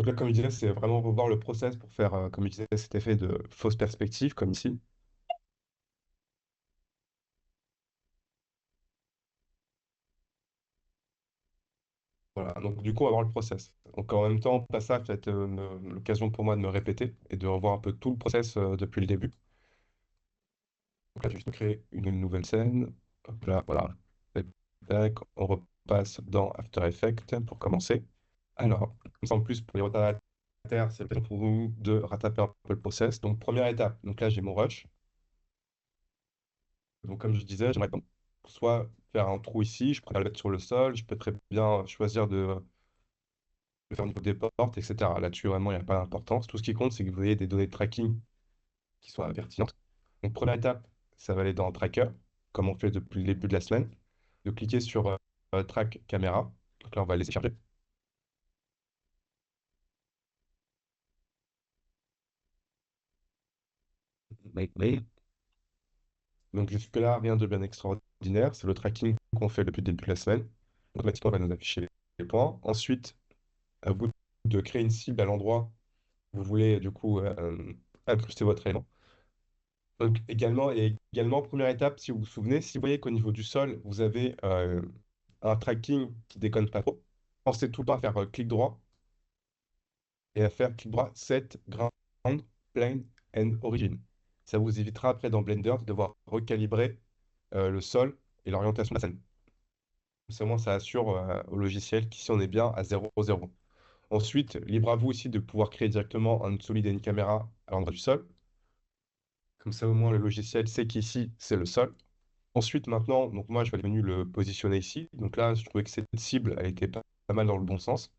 Donc là, comme je disais, c'est vraiment revoir le process pour faire, comme je disais, cet effet de fausse perspective, comme ici. Voilà, donc du coup, on va voir le process. Donc en même temps, pas ça, ça va être l'occasion pour moi de me répéter et de revoir un peu tout le process depuis le début. Donc là, je vais juste créer une nouvelle scène. Hop là, voilà. Tac, tac, on repasse dans After Effects pour commencer. Alors, comme ça, en plus, pour les retardataires, c'est l'occasion pour vous de rattraper un peu le process. Donc, première étape. Donc là, j'ai mon rush. Donc, comme je disais, j'aimerais soit faire un trou ici, je préfère le mettre sur le sol, je peux très bien choisir de faire au niveau des portes, etc. Là-dessus, vraiment, il n'y a pas d'importance. Tout ce qui compte, c'est que vous ayez des données de tracking qui soient pertinentes. Donc, première étape, ça va aller dans Tracker, comme on fait depuis le début de la semaine, de cliquer sur Track Caméra. Donc là, on va laisser charger. Oui. Donc, jusque-là, rien de bien extraordinaire. C'est le tracking qu'on fait depuis le début de la semaine. Automatiquement, on va nous afficher les points. Ensuite, à vous de créer une cible à l'endroit où vous voulez, du coup, incruster votre élément. Donc, également, première étape, si vous vous souvenez, si vous voyez qu'au niveau du sol, vous avez un tracking qui déconne pas trop, pensez tout le temps à faire clic droit et à faire clic droit Set, Ground, Plane and Origin. Ça vous évitera après dans Blender de devoir recalibrer le sol et l'orientation de la scène. C'est moins ça assure au logiciel qu'ici on est bien à 0,0. Ensuite, libre à vous aussi de pouvoir créer directement un solide et une caméra à l'endroit du sol. Comme ça, au moins, le logiciel sait qu'ici, c'est le sol. Ensuite, maintenant, donc moi, je vais venir le positionner ici. Donc là, je trouvais que cette cible, elle était pas mal dans le bon sens.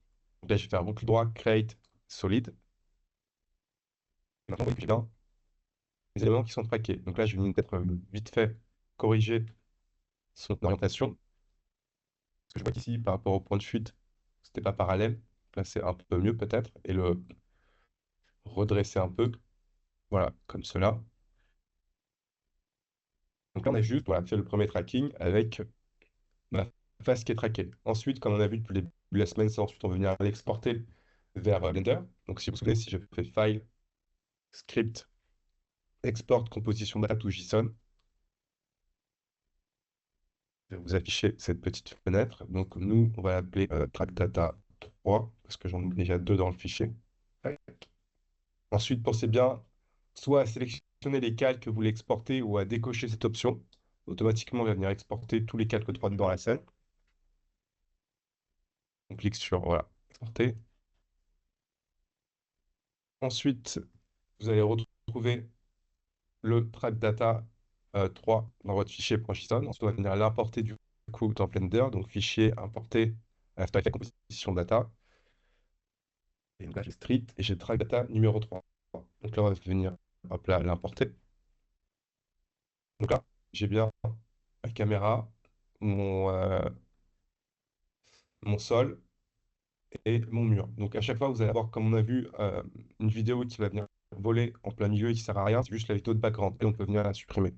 Donc là, je vais faire boucle droit, create, solid. Maintenant, vous voyez que j'ai bien les éléments qui sont traqués. Donc là, je vais peut-être vite fait corriger son orientation. Parce que je vois qu'ici, par rapport au point de fuite, c'était pas parallèle. Là, c'est un peu mieux peut-être. Et le redresser un peu. Voilà, comme cela. Donc là, on a juste voilà, fait le premier tracking avec ma face qui est traquée. Ensuite, comme on a vu depuis le début de la semaine, c'est ensuite on va venir l'exporter vers Blender. Donc si vous vous souvenez, si je fais File, Script, Export, Composition Data to JSON, je vais vous afficher cette petite fenêtre. Donc nous, on va l'appeler Track Data 3, parce que j'en ai déjà deux dans le fichier. Ouais. Ensuite, pensez bien soit à sélectionner les calques que vous voulez exporter ou à décocher cette option. Automatiquement, on va venir exporter tous les calques 3D dans la scène. On clique sur voilà, exporter. Ensuite, vous allez retrouver le track data 3 dans votre fichier .json. Ensuite, on va venir l'importer du coup dans Blender. Donc, fichier importé After Effects composition data. Et donc là, j'ai street et j'ai track data numéro 3. Donc là, on va venir hop là, l'importer. Donc là, j'ai bien la caméra, mon, euh, mon sol et mon mur. Donc à chaque fois, vous allez avoir, comme on a vu, une vidéo qui va venir voler en plein milieu et qui sert à rien. C'est juste la vidéo de background et on peut venir la supprimer.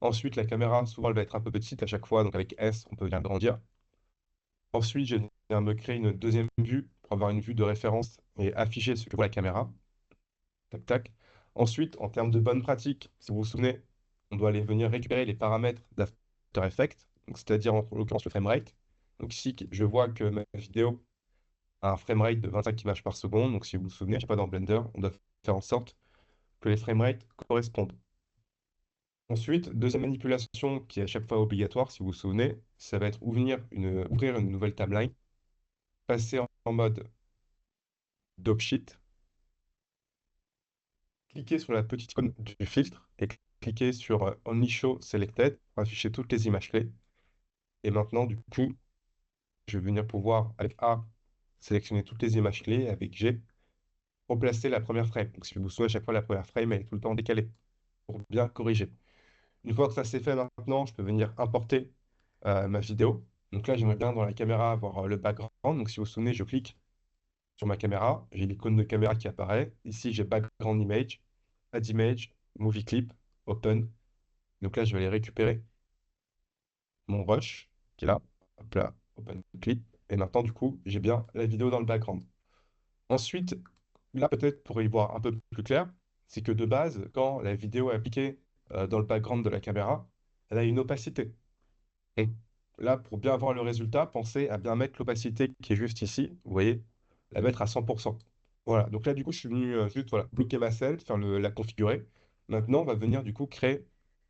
Ensuite, la caméra, souvent, elle va être un peu petite à chaque fois. Donc, avec S, on peut venir grandir. Ensuite, je viens me créer une deuxième vue pour avoir une vue de référence et afficher ce que voit la caméra. Tac, tac. Ensuite, en termes de bonne pratique, si vous vous souvenez, on doit aller venir récupérer les paramètres d'After Effects, donc c'est-à-dire en l'occurrence le framerate. Donc ici, je vois que ma vidéo a un framerate de 25 images par seconde. Donc si vous vous souvenez, je sais pas, dans Blender, on doit faire en sorte que les framerates correspondent. Ensuite, deuxième manipulation qui est à chaque fois obligatoire, si vous vous souvenez, ça va être ouvrir une nouvelle timeline, passer en mode dope sheet, cliquer sur la petite icône du filtre et cliquer sur Only Show Selected pour afficher toutes les images clés. Et maintenant, du coup, je vais venir pouvoir, avec A, sélectionner toutes les images clés, et avec G, replacer la première frame. Donc, si vous vous souvenez, à chaque fois, la première frame, elle est tout le temps décalée pour bien corriger. Une fois que ça c'est fait maintenant, je peux venir importer ma vidéo. Donc là, j'aimerais bien dans la caméra avoir le background. Donc si vous vous souvenez, je clique sur ma caméra, j'ai l'icône de caméra qui apparaît. Ici, j'ai background image, add image, movie clip, open. Donc là, je vais aller récupérer mon rush qui est là. Hop là, open clip. Et maintenant, du coup, j'ai bien la vidéo dans le background. Ensuite, là, peut-être pour y voir un peu plus clair, c'est que de base, quand la vidéo est appliquée dans le background de la caméra, elle a une opacité. Et là, pour bien voir le résultat, pensez à bien mettre l'opacité qui est juste ici, vous voyez, la mettre à 100%. Voilà, donc là, du coup, je suis venu juste voilà, bloquer ma scène, faire la configurer. Maintenant, on va venir du coup créer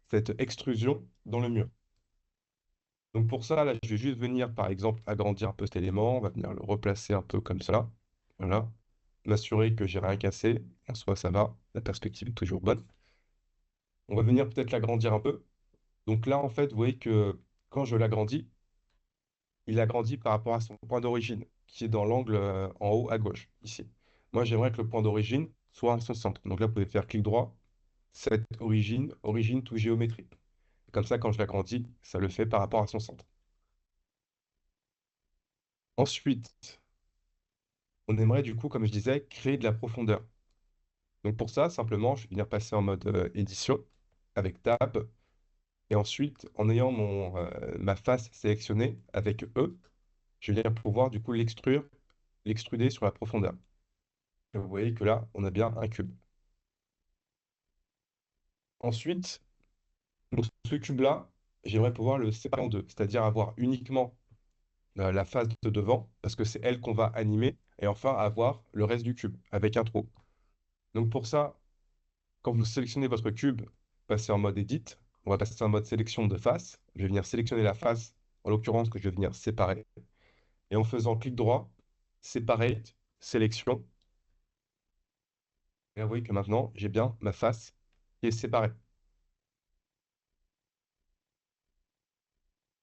cette extrusion dans le mur. Donc pour ça, là, je vais juste venir, par exemple, agrandir un peu cet élément. On va venir le replacer un peu comme cela. Voilà. M'assurer que j'ai rien cassé. En soi, ça va. La perspective est toujours bonne. On va venir peut-être l'agrandir un peu. Donc là, en fait, vous voyez que quand je l'agrandis, il agrandit par rapport à son point d'origine, qui est dans l'angle en haut à gauche, ici. Moi, j'aimerais que le point d'origine soit à son centre. Donc là, vous pouvez faire clic droit, cette origine, origine to géométrie. Comme ça, quand je l'agrandis, ça le fait par rapport à son centre. Ensuite, on aimerait du coup, comme je disais, créer de la profondeur. Donc pour ça, simplement, je vais venir passer en mode édition avec Tab. Et ensuite, en ayant ma face sélectionnée avec E, je vais venir pouvoir du coup l'extruder sur la profondeur. Et vous voyez que là, on a bien un cube. Ensuite, donc, ce cube-là, j'aimerais pouvoir le séparer en deux, c'est-à-dire avoir uniquement la face de devant, parce que c'est elle qu'on va animer, et enfin avoir le reste du cube avec un trou. Donc pour ça, quand vous sélectionnez votre cube, passez en mode Edit. On va passer en mode sélection de face. Je vais venir sélectionner la face, en l'occurrence que je vais venir séparer. Et en faisant clic droit, Separate, sélection. Et vous voyez que maintenant, j'ai bien ma face qui est séparée.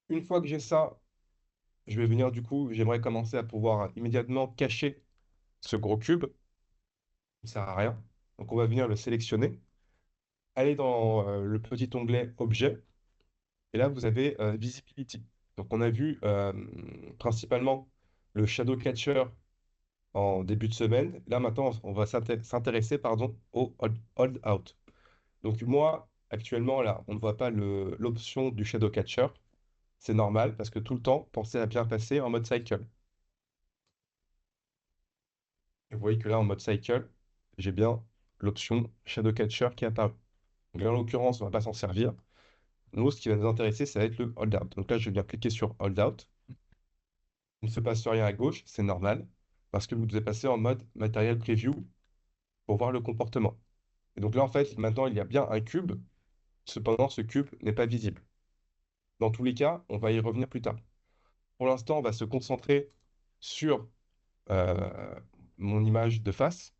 Une fois que j'ai ça, je vais venir du coup, j'aimerais commencer à pouvoir immédiatement cacher ce gros cube. Il ne sert à rien. Donc on va venir le sélectionner, aller dans le petit onglet Objet. Et là, vous avez Visibility. Donc, on a vu principalement le Shadow Catcher en début de semaine. Là, maintenant, on va s'intéresser pardon, au Hold Out. Donc, moi, actuellement, là, on ne voit pas l'option du Shadow Catcher. C'est normal parce que tout le temps, pensez à bien passer en mode Cycle. Et vous voyez que là, en mode Cycle, j'ai bien l'option Shadow Catcher qui apparaît. Donc, là, en l'occurrence, on ne va pas s'en servir. Nous, ce qui va nous intéresser, ça va être le Hold Out. Donc là, je vais bien cliquer sur Hold Out. Il ne se passe rien à gauche, c'est normal, parce que vous devez passer en mode matériel preview pour voir le comportement. Et donc là, en fait, maintenant, il y a bien un cube, cependant, ce cube n'est pas visible. Dans tous les cas, on va y revenir plus tard. Pour l'instant, on va se concentrer sur euh, mon image de face,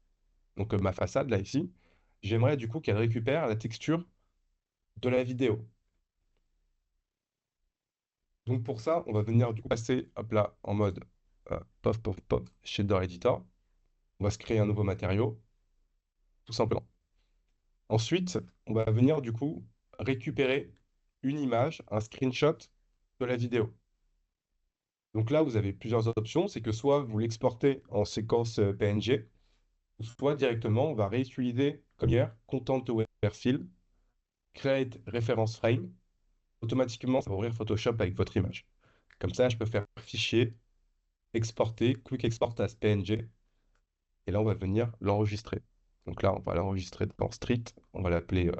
donc ma façade, là, ici. J'aimerais du coup qu'elle récupère la texture de la vidéo. Donc pour ça, on va venir du coup passer hop là, en mode pop, pop, pop, shader editor. On va se créer un nouveau matériau, tout simplement. Ensuite, on va venir du coup récupérer une image, un screenshot de la vidéo. Donc là, vous avez plusieurs options. C'est que soit vous l'exportez en séquence PNG, ou soit directement, on va réutiliser comme hier, Content Aware Fill, Create Reference Frame. Automatiquement, ça va ouvrir Photoshop avec votre image. Comme ça, je peux faire fichier, exporter, Quick Export as PNG. Et là, on va venir l'enregistrer. Donc là, on va l'enregistrer dans Street. On va l'appeler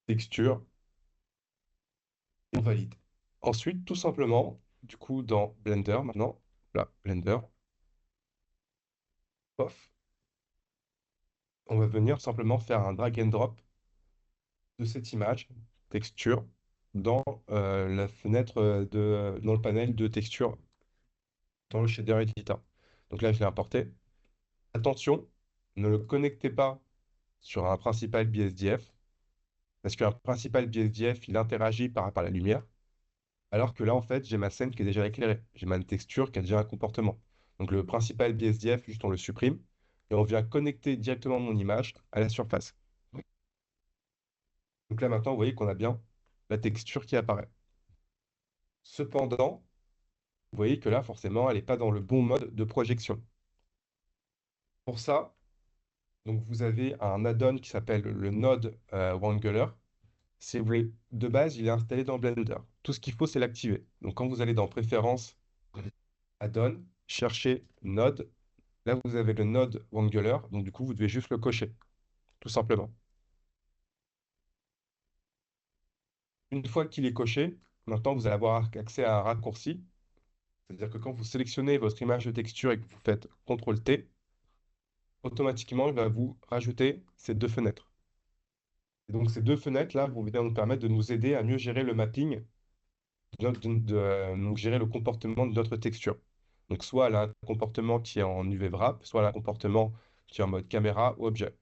texture. On valide. Ensuite, tout simplement, du coup, dans Blender, maintenant, là, Blender, pof, on va venir simplement faire un drag and drop de cette image, texture, dans la fenêtre dans le panel de texture, dans le shader editor. Donc là, je l'ai importé. Attention, ne le connectez pas sur un principal BSDF, parce qu'un principal BSDF, il interagit par rapport à la lumière. Alors que là, en fait, j'ai ma scène qui est déjà éclairée. J'ai ma texture qui a déjà un comportement. Donc le principal BSDF, juste on le supprime et on vient connecter directement mon image à la surface. Donc là, maintenant, vous voyez qu'on a bien la texture qui apparaît. Cependant, vous voyez que là, forcément, elle n'est pas dans le bon mode de projection. Pour ça, donc vous avez un add-on qui s'appelle le Node Wrangler. Si vous voulez, de base, il est installé dans Blender. Tout ce qu'il faut, c'est l'activer. Donc quand vous allez dans Préférences, Add-on, cherchez Node. Là, vous avez le node Wrangler, donc du coup, vous devez juste le cocher, tout simplement. Une fois qu'il est coché, maintenant, vous allez avoir accès à un raccourci. C'est-à-dire que quand vous sélectionnez votre image de texture et que vous faites CTRL-T, automatiquement, il va vous rajouter ces deux fenêtres. Et donc, ces deux fenêtres-là vont venir nous permettre de nous aider à mieux gérer le mapping, donc gérer le comportement de notre texture. Donc, soit elle a un comportement qui est en UV-Wrap, soit elle a un comportement qui est en mode caméra ou objet.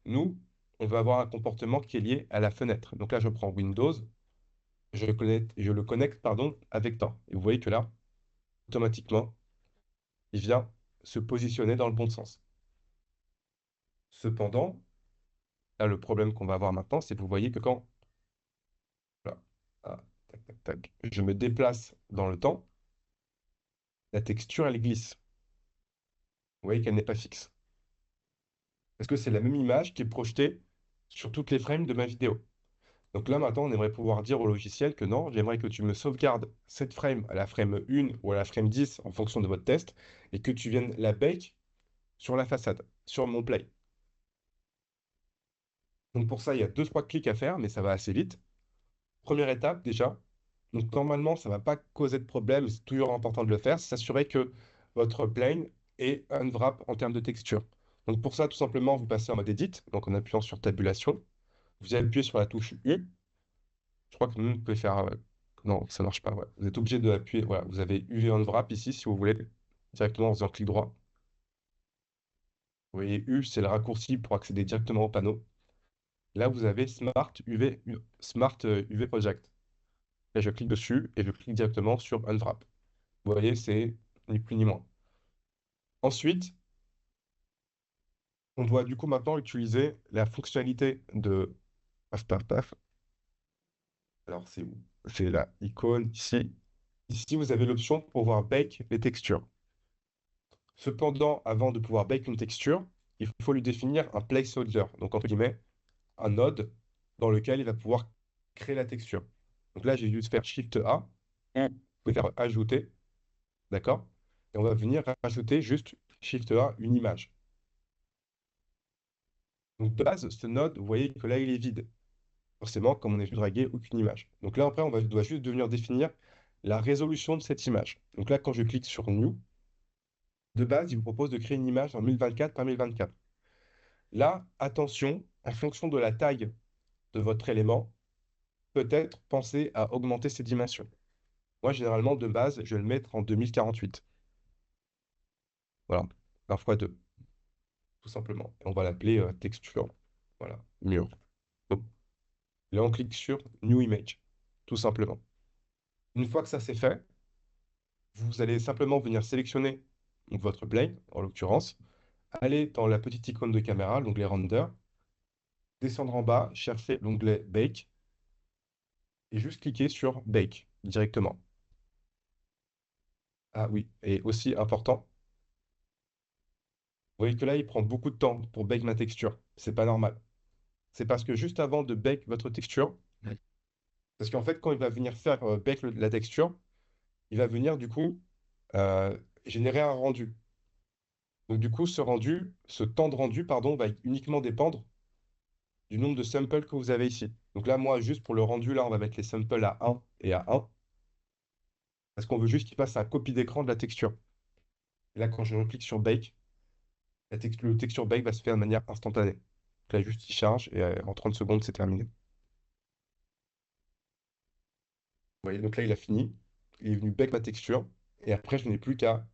Nous, on va avoir un comportement qui est lié à la fenêtre. Donc là, je prends Windows, je le connecte, pardon, avec temps. Et vous voyez que là, automatiquement, il vient se positionner dans le bon sens. Cependant, là, le problème qu'on va avoir maintenant, c'est que vous voyez que quand voilà, ah, tac, tac, tac, je me déplace dans le temps, la texture, elle glisse. Vous voyez qu'elle n'est pas fixe. Parce que c'est la même image qui est projetée sur toutes les frames de ma vidéo. Donc là, maintenant, on aimerait pouvoir dire au logiciel que non, j'aimerais que tu me sauvegardes cette frame à la frame 1 ou à la frame 10 en fonction de votre test et que tu viennes la bake sur la façade, sur mon play. Donc pour ça, il y a deux, trois clics à faire, mais ça va assez vite. Première étape déjà. Donc normalement, ça ne va pas causer de problème, c'est toujours important de le faire, c'est s'assurer que votre plane est unwrap en termes de texture. Donc pour ça, tout simplement, vous passez en mode edit, donc en appuyant sur tabulation. Vous appuyez sur la touche U. Je crois que nous, vous pouvez faire... non, ça ne marche pas. Ouais. Vous êtes obligé d'appuyer. Voilà, vous avez UV unwrap ici, si vous voulez, directement en faisant clic droit. Vous voyez, U, c'est le raccourci pour accéder directement au panneau. Là, vous avez Smart UV Project. Là, je clique dessus et je clique directement sur Unwrap. Vous voyez, c'est ni plus ni moins. Ensuite, on doit du coup maintenant utiliser la fonctionnalité de paf paf paf. Alors, c'est où? C'est la icône ici. Ici, vous avez l'option pour pouvoir bake les textures. Cependant, avant de pouvoir bake une texture, il faut lui définir un placeholder, donc entre guillemets, un node dans lequel il va pouvoir créer la texture. Donc là, j'ai juste faire Shift A, vous pouvez faire ajouter, d'accord? Et on va venir rajouter juste Shift A, une image. Donc de base, ce node, vous voyez que là, il est vide. Forcément, comme on n'est plus dragué, aucune image. Donc là, après, doit juste venir définir la résolution de cette image. Donc là, quand je clique sur New, de base, il vous propose de créer une image en 1024 par 1024. Là, attention, en fonction de la taille de votre élément, peut-être penser à augmenter ses dimensions. Moi, généralement, de base, je vais le mettre en 2048. Voilà, 1 x 2, tout simplement. Et on va l'appeler texture. Voilà, mur. Hop. Là, on clique sur New Image, tout simplement. Une fois que ça c'est fait, vous allez simplement venir sélectionner donc, votre plane, en l'occurrence, aller dans la petite icône de caméra, l'onglet Render, descendre en bas, chercher l'onglet Bake, et juste cliquer sur Bake directement. Ah oui, et aussi important, vous voyez que là, il prend beaucoup de temps pour bake ma texture. C'est pas normal. C'est parce que juste avant de bake votre texture, parce qu'en fait, quand il va venir faire bake la texture, il va venir du coup générer un rendu. Donc du coup, ce temps de rendu, pardon, va uniquement dépendre du nombre de samples que vous avez ici. Donc là, moi, juste pour le rendu, là, on va mettre les samples à 1 et à 1, parce qu'on veut juste qu'il passe un copie d'écran de la texture. Et là, quand je clique sur Bake, le texture Bake va se faire de manière instantanée. Donc là, juste il charge et en 30 secondes, c'est terminé. Vous voyez, donc là, il a fini. Il est venu bake ma texture. Et après, je n'ai plus qu'à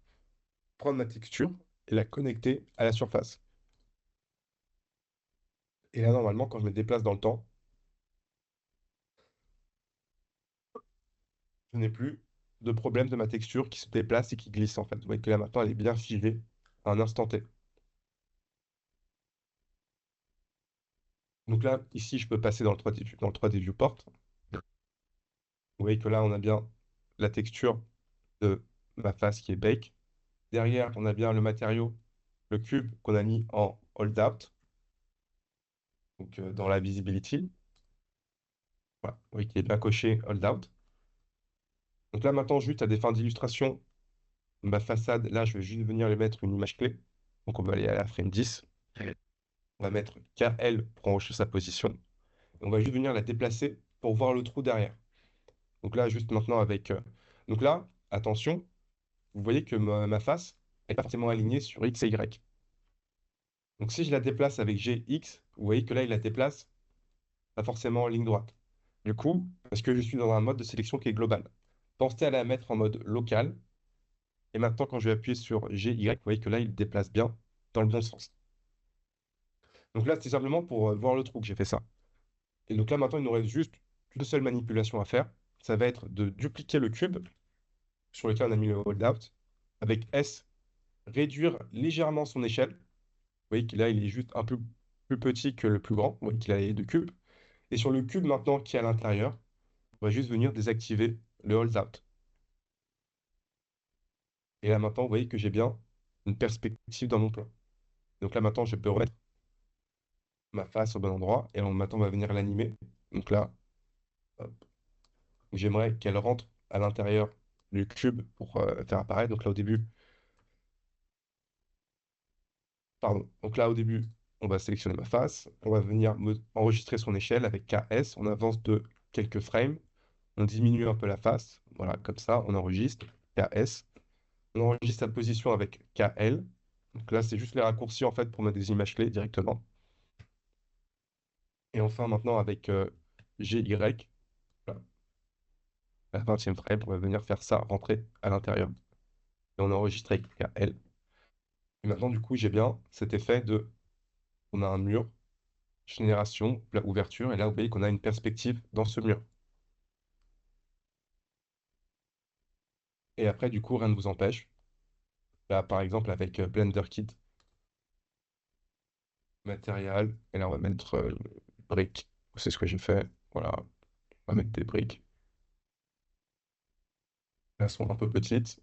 prendre ma texture et la connecter à la surface. Et là, normalement, quand je me déplace dans le temps, je n'ai plus de problème de ma texture qui se déplace et qui glisse en fait. Vous voyez que là maintenant elle est bien figée à un instant T. Donc là, ici, je peux passer dans le 3D Viewport. Vous voyez que là, on a bien la texture de ma face qui est bake. Derrière, on a bien le matériau, le cube qu'on a mis en hold out, donc dans la visibility. Voilà, vous voyez qu'il est bien coché hold out. Donc là, maintenant, juste à des fins d'illustration, Ma façade, là, je vais juste venir lui mettre une image clé. Donc, on va aller à la frame 10. On va mettre KL pour enregistrer sa position. On va juste venir la déplacer pour voir le trou derrière. Donc là, juste maintenant avec... Donc là, attention, vous voyez que ma face est pas forcément alignée sur X et Y. Donc si je la déplace avec GX, vous voyez que là, il la déplace pas forcément en ligne droite. Du coup, parce que je suis dans un mode de sélection qui est global. Pensez à la mettre en mode local. Et maintenant, quand je vais appuyer sur GY, vous voyez que là, il déplace bien dans le bon sens. Donc là, c'est simplement pour voir le trou que j'ai fait ça. Et donc là, maintenant, il nous reste juste une seule manipulation à faire. Ça va être de dupliquer le cube sur lequel on a mis le holdout. Avec S, réduire légèrement son échelle. Vous voyez qu'il là, il est juste un peu plus petit que le plus grand. Vous voyez qu'il a les deux cubes. Et sur le cube maintenant qui est à l'intérieur, on va juste venir désactiver le holdout. Et là maintenant, vous voyez que j'ai bien une perspective dans mon plan. Donc là maintenant, je peux remettre ma face au bon endroit. Et maintenant, on va venir l'animer. Donc là, hop, j'aimerais qu'elle rentre à l'intérieur du cube pour faire apparaître. Donc là, au début, pardon. Donc là, au début, on va sélectionner ma face. On va venir enregistrer son échelle avec KS. On avance de quelques frames. On diminue un peu la face. Voilà, comme ça, on enregistre KS. On enregistre sa position avec KL. Donc là, c'est juste les raccourcis en fait pour mettre des images clés directement. Et enfin, maintenant, avec GY, voilà, la 20e frame, on va venir faire ça rentrer à l'intérieur. Et on enregistre avec KL. Et maintenant, du coup, j'ai bien cet effet de, on a un mur, génération, la ouverture, et là, vous voyez qu'on a une perspective dans ce mur. Et après, du coup, rien ne vous empêche. Là, par exemple, avec Blender Kit, matériel, et là, on va mettre briques. C'est ce que j'ai fait. Voilà, on va mettre des briques. Elles sont un peu petites.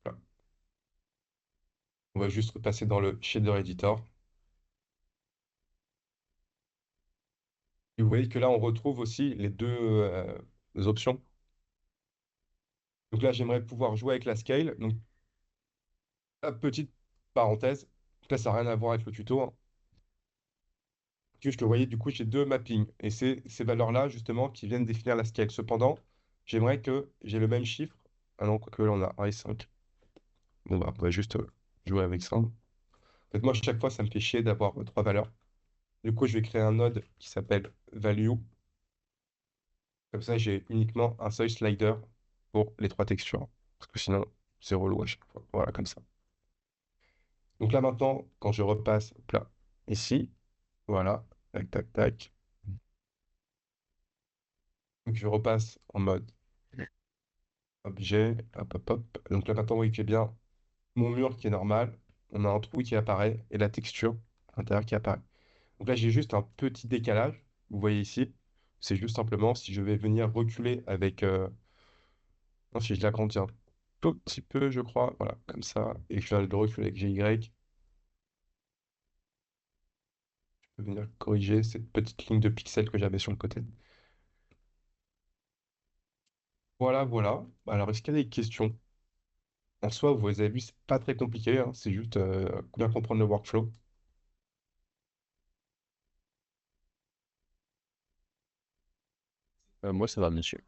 Voilà. On va juste repasser dans le shader editor. Et vous voyez que là, on retrouve aussi les deux options. Donc là, j'aimerais pouvoir jouer avec la scale. Donc, petite parenthèse. Donc là, ça n'a rien à voir avec le tuto, hein. Juste que vous voyez, du coup, j'ai deux mappings. Et c'est ces valeurs-là, justement, qui viennent définir la scale. Cependant, j'aimerais que j'ai le même chiffre. Ah non, quoique là, on a 1 et 5. Bon, bah, on va juste jouer avec ça. En fait, moi, chaque fois, ça me fait chier d'avoir trois valeurs. Du coup, je vais créer un node qui s'appelle value. Comme ça, j'ai uniquement un seul slider pour les trois textures. Parce que sinon, c'est relou à chaque fois. Voilà, comme ça. Donc là, maintenant, quand je repasse hop là, ici, voilà, tac, tac, tac. Donc je repasse en mode objet, hop, hop, hop. Donc là, maintenant, oui, j'ai bien mon mur qui est normal. On a un trou qui apparaît et la texture à l'intérieur qui apparaît. Donc là, j'ai juste un petit décalage. Vous voyez ici, c'est juste simplement si je vais venir reculer avec... non, si je l'agrandis un tout petit peu, je crois, voilà, comme ça, et que je viens de le reculer avec GY, je peux venir corriger cette petite ligne de pixels que j'avais sur le côté. Voilà, voilà. Alors, est-ce qu'il y a des questions? En soi, vous avez vu, c'est pas très compliqué, hein, c'est juste bien comprendre le workflow. Moi, ça va, monsieur.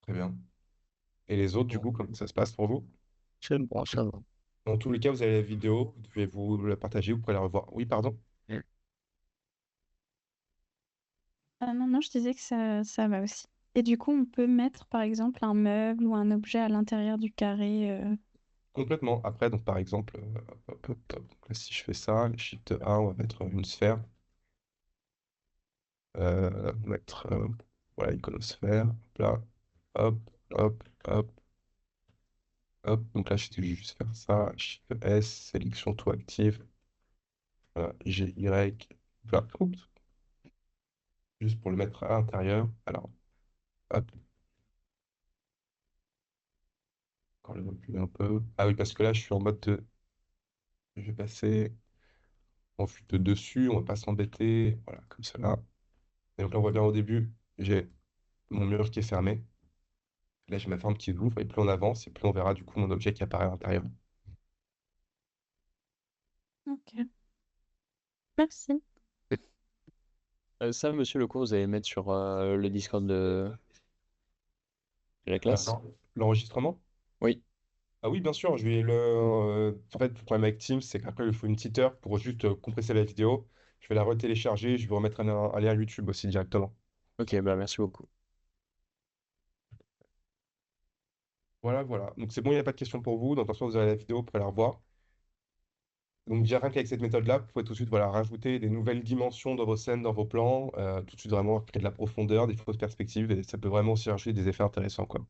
Très bien. Et les autres, du coup, comment ça se passe pour vous? J'aime bien, ça va. Dans tous les cas, vous avez la vidéo, je vais vous la partager, vous pourrez la revoir. Oui, pardon? Ah non, non, je disais que ça va aussi. Et du coup, on peut mettre, par exemple, un meuble ou un objet à l'intérieur du carré. Complètement. Après, donc par exemple, hop, hop, hop, hop. Donc là, si je fais ça, Shift 1, on va mettre une sphère. Mettre voilà, iconosphère. Hop là. Hop, hop, hop, hop. Donc là, je vais juste faire ça. Shift S, sélection tout active. Voilà, GY. Voilà. Oups. Juste pour le mettre à l'intérieur. Alors, hop, encore le reculer un peu. Ah oui, parce que là, je suis en mode de. Je vais passer en vue de dessus, on va pas s'embêter. Voilà, comme cela. Et donc là, on voit bien au début, j'ai mon mur qui est fermé. Là, je mets fait un petit zoom, et plus on avance, et plus on verra du coup mon objet qui apparaît à l'intérieur. Ok. Merci. Ça, monsieur le cours, vous allez mettre sur le Discord de la classe? Non. L'enregistrement? Oui. Ah oui, bien sûr, je vais en fait, le problème avec Teams, c'est qu'après, il faut une petite heure pour juste compresser la vidéo. Je vais la retélécharger, je vais vous remettre un lien YouTube aussi directement. Ok, bah merci beaucoup. Voilà, voilà. Donc c'est bon, il n'y a pas de questions pour vous. Donc, en soi, vous avez la vidéo, vous pourrez la revoir. Donc déjà, rien qu'avec cette méthode-là, vous pouvez tout de suite voilà, rajouter des nouvelles dimensions dans vos scènes, dans vos plans, tout de suite vraiment créer de la profondeur, des fausses perspectives, et ça peut vraiment aussi rajouter des effets intéressants, quoi.